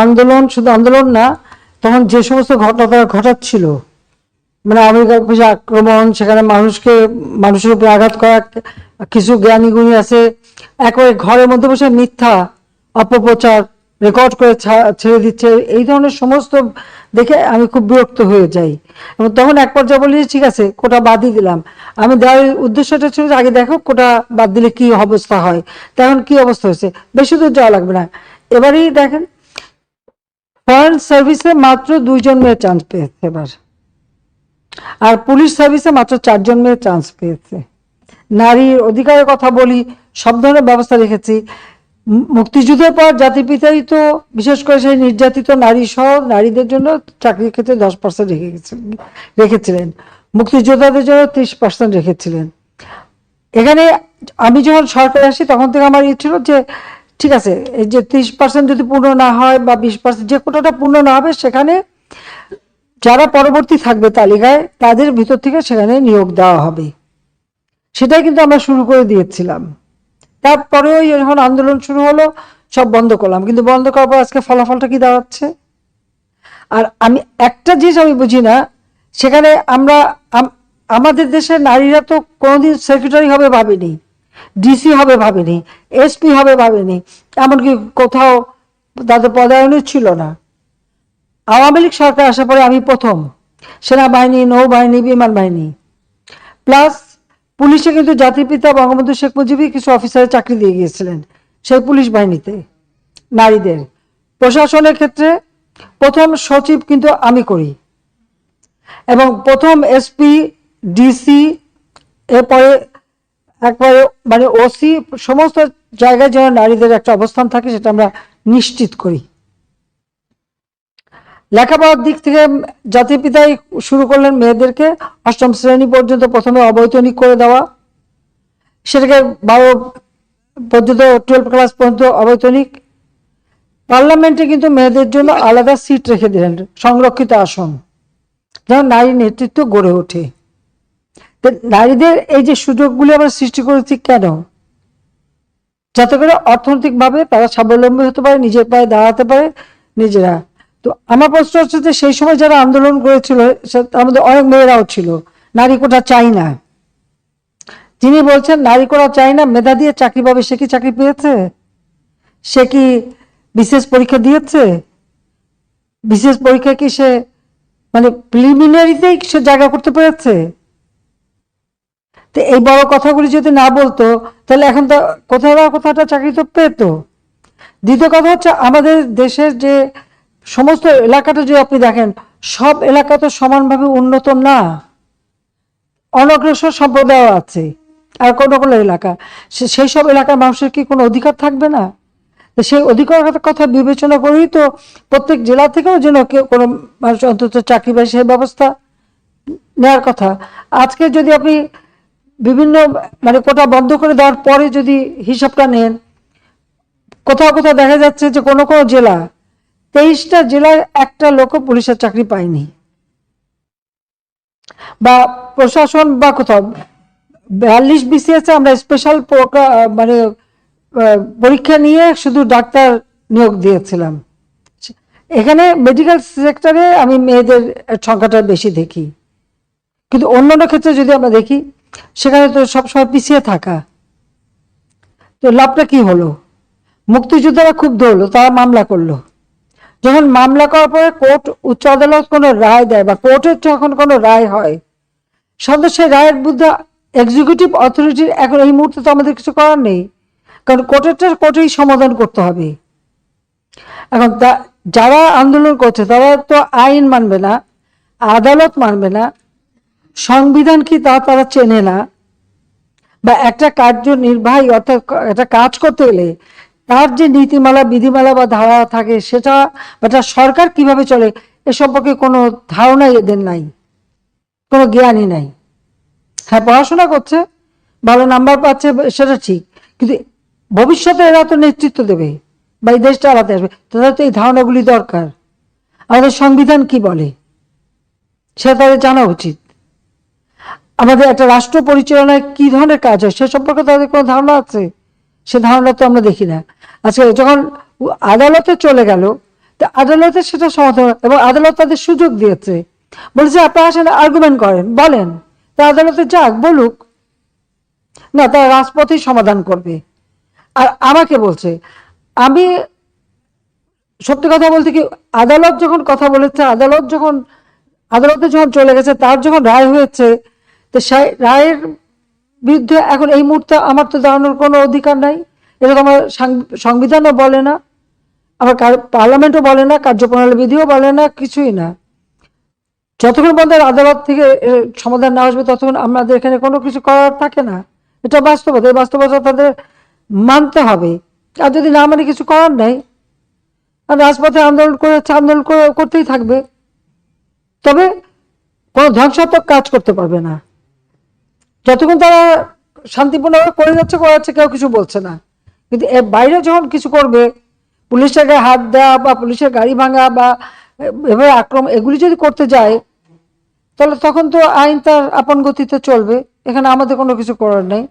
আন্দোলন, শুধু আন্দোলন না, তখন যে সমস্ত ঘটনা তারা ঘটাচ্ছিল, মানে আমেরিকার পিছিয়ে আক্রমণ, সেখানে মানুষের উপরে আঘাত করা, কিছু জ্ঞানী গুণী আছে একেবারে ঘরের মধ্যে বসে মিথ্যা অপপ্রচার রেকর্ড করে ছেড়ে দিচ্ছে, এই ধরনের সমস্ত দেখে আমি খুব বিরক্ত হয়ে যাই। এবং তখন এক পর্যায়ে বলি ঠিক আছে কোটা বাদই দিলাম। আমি দেওয়ার উদ্দেশ্যটা ছিল আগে দেখো কোটা বাদ দিলে কি অবস্থা হয়, তখন কি অবস্থা হয়েছে, বেশি দূর যাওয়া লাগবে না। এবারেই দেখেন ফরেন সার্ভিসে মাত্র 2 জন মেয়ে চান্স পেয়েছে এবার, আর পুলিশ সার্ভিসে মাত্র 4 জন মেয়ে চান্স পেয়েছে। নারীর অধিকারের কথা বলি, সব ধরনের ব্যবস্থা রেখেছি। মুক্তিযুদ্ধের পর জাতির পিতাই তো বিশেষ করে সেই নির্যাতিত নারী সহ নারীদের জন্য চাকরির ক্ষেত্রে 10% রেখেছিলেন, মুক্তিযোদ্ধাদের জন্য 30% রেখেছিলেন। এখানে আমি যখন সরকারে আসি তখন থেকে আমার ইচ্ছে ছিল যে ঠিক আছে এই যে 30% যদি পূর্ণ না হয় বা 20% যে কোটাটা পূর্ণ না হবে, সেখানে যারা পরবর্তী থাকবে তালিকায় তাদের ভিতর থেকে সেখানে নিয়োগ দেওয়া হবে। সেটাই কিন্তু আমরা শুরু করে দিয়েছিলাম। তারপরেও যখন আন্দোলন শুরু হলো সব বন্ধ করলাম, কিন্তু বন্ধ করার পর আজকে ফলাফলটা কি দাঁড়াচ্ছে। আর আমি একটা জিনিস আমি বুঝি না, সেখানে আমরা আমাদের দেশের নারীরা তো কোনোদিন সেক্রেটারি হবে ভাবেনি, ডিসি হবে ভাবেনি, এসপি হবে ভাবেনি, এমনকি কোথাও তাদের পদায়নও ছিল না। আওয়ামী লীগ সরকার আসার পরে আমি প্রথম সেনাবাহিনী, নৌবাহিনী, বিমান বাহিনী প্লাস পুলিশে কিন্তু জাতির পিতা বঙ্গবন্ধু শেখ মুজিবই কিছু অফিসারের চাকরি দিয়ে গিয়েছিলেন সেই পুলিশ বাহিনীতে নারীদের। প্রশাসনের ক্ষেত্রে প্রথম সচিব কিন্তু আমি করি, এবং প্রথম এসপি, ডিসি, এরপরে একবারে মানে ওসি, সমস্ত জায়গায় যেন নারীদের একটা অবস্থান থাকে সেটা আমরা নিশ্চিত করি। লেখাপড়ার দিক থেকে জাতির পিতাই শুরু করলেন মেয়েদেরকে 8ম শ্রেণী পর্যন্ত প্রথমে অবৈতনিক করে দেওয়া, সেটাকে 12 পর্যন্ত 12 ক্লাস পর্যন্ত অবৈতনিক। পার্লামেন্টে কিন্তু মেয়েদের জন্য আলাদা সিট রেখে দিলেন, সংরক্ষিত আসন, যেন নারী নেতৃত্ব গড়ে ওঠে। নারীদের এই যে সুযোগগুলি আমরা সৃষ্টি করেছি কেন, যাতে করে অর্থনৈতিকভাবে তারা স্বাবলম্বী হতে পারে, নিজের পায়ে দাঁড়াতে পারে নিজেরা। তো আমার প্রশ্ন হচ্ছে যে সেই সময় যারা আন্দোলন করেছিল তার মধ্যে অনেক মেয়েরাও ছিল। নারী কোটা চাই না, যিনি বলছেন নারী কোটা চাই না, মেধা দিয়ে চাকরি পাবে, সে কি চাকরি পেয়েছে? সে কি বিশেষ পরীক্ষা দিয়েছে? বিশেষ পরীক্ষা কি সে মানে প্রিলিমিনারিতেই সে জায়গা করতে পেরেছে? তো এই বড় কথাগুলি যদি না বলতো তাহলে এখন তো কোথাও না কোথাও চাকরি তো পেত। দ্বিতীয় কথা হচ্ছে আমাদের দেশের যে সমস্ত এলাকাটা যদি আপনি দেখেন, সব এলাকা তো সমানভাবে উন্নত না, অনগ্রসর সম্প্রদায় আছে, আর কোনো কোনো এলাকা, সেই সব এলাকার মানুষের কি কোনো অধিকার থাকবে না? সেই অধিকার কথা বিবেচনা করেই তো প্রত্যেক জেলা থেকেও যেন কেউ কোনো মানুষ অন্তত চাকরি পায় সেই ব্যবস্থা নেওয়ার কথা। আজকে যদি আপনি বিভিন্ন মানে কোটা বন্ধ করে দেওয়ার পরে যদি হিসাবটা নেন, কোথাও কোথাও দেখা যাচ্ছে যে কোনো কোনো জেলা 23টা জেলায় একটা লোক পুলিশের চাকরি পায়নি, বা প্রশাসন বা কোথাও 42 BCS আমরা স্পেশাল মানে পরীক্ষা নিয়ে শুধু ডাক্তার নিয়োগ দিয়েছিলাম। এখানে মেডিকেল সেক্টরে আমি মেয়েদের সংখ্যাটা বেশি দেখি, কিন্তু অন্যান্য ক্ষেত্রে যদি আমরা দেখি সেখানে তো সবসময় পিছিয়ে থাকা। তো লাভটা কি হলো? মুক্তিযোদ্ধারা খুব ধরলো, তারা মামলা করলো। যখন মামলা করার পরে কোর্ট, উচ্চ আদালত কোনো রায় দেয় বা কোর্টের যখন কোনো রায় হয়, সাধারণত সেই রায়ের বিরুদ্ধে এক্সিকিউটিভ অথরিটির এখন এই মুহূর্তে তো আমাদের কিছু করার নেই, কারণ কোর্টেই সমাধান করতে হবে। এখন যারা আন্দোলন করছে তারা তো আইন মানবে না, আদালত মানবে না, সংবিধান কি তারা চেনে না, বা একটা কার্যনির্বাহী অর্থাৎ একটা কাজ করতে গেলে তার যে নীতিমালা, বিধিমালা বা ধারা থাকে সেটা, বা সরকার কিভাবে চলে এ সম্পর্কে কোনো ধারণাই এদের নাই, কোনো জ্ঞানই নাই। হ্যাঁ, পড়াশোনা করছে, ভালো নাম্বার পাচ্ছে, সেটা ঠিক, কিন্তু ভবিষ্যতে এরা তো নেতৃত্ব দেবে বা এই দেশটা চালাতে আসবে, তাদের তো এই ধারণাগুলি দরকার। আমাদের সংবিধান কি বলে সেটা তাদের জানা উচিত। আমাদের একটা রাষ্ট্র পরিচালনায় কি ধরনের কাজ হয় সে সম্পর্কে তাদের কোনো ধারণা আছে? সে ধারণা তো আমরা দেখি না। আচ্ছা, যখন আদালতে চলে গেল তো আদালতে সেটা সমাধান, এবং আদালত তাদের সুযোগ দিয়েছে, বলেছে আপনারা আসেন আর্গুমেন্ট করেন, বলেন। তা আদালতে যাক, বলুক, না তারা রাজপথেই সমাধান করবে। আর আমাকে বলছে, আমি সত্যি কথা বলতে কি, আদালত যখন কথা বলেছে, আদালতে যখন চলে গেছে, তার যখন রায় হয়েছে, তো সেই রায়ের বিরুদ্ধে এখন এই মুহূর্তে আমার তো দাঁড়ানোর কোনো অধিকার নাই। এটা তো আমার সংবিধানও বলে না, আমার পার্লামেন্টও বলে না, কার্যপ্রণালী বিধিও বলে না, কিছুই না। যতক্ষণ পর্যন্ত আদালত থেকে সমাধান না আসবে, ততক্ষণ আমাদের এখানে কোনো কিছু করার থাকে না। এটা বাস্তবতা, এই বাস্তবতা তাদের মানতে হবে। আর যদি না মানে কিছু করার নাই, আর রাজপথে আন্দোলন করতেই থাকবে, তবে কোনো ধ্বংসাত্মক কাজ করতে পারবে না। যতক্ষণ তারা শান্তিপূর্ণভাবে করাচ্ছে, কেউ কিছু বলছে না। কিন্তু এর বাইরে যখন কিছু করবে, পুলিশের গায়ে হাত দেওয়া বা পুলিশের গাড়ি ভাঙা বা এভাবে আক্রমণ, এগুলি যদি করতে যায়, তাহলে তখন তো আইন তার আপন গতিতে চলবে, এখানে আমাদের কোনো কিছু করার নেই।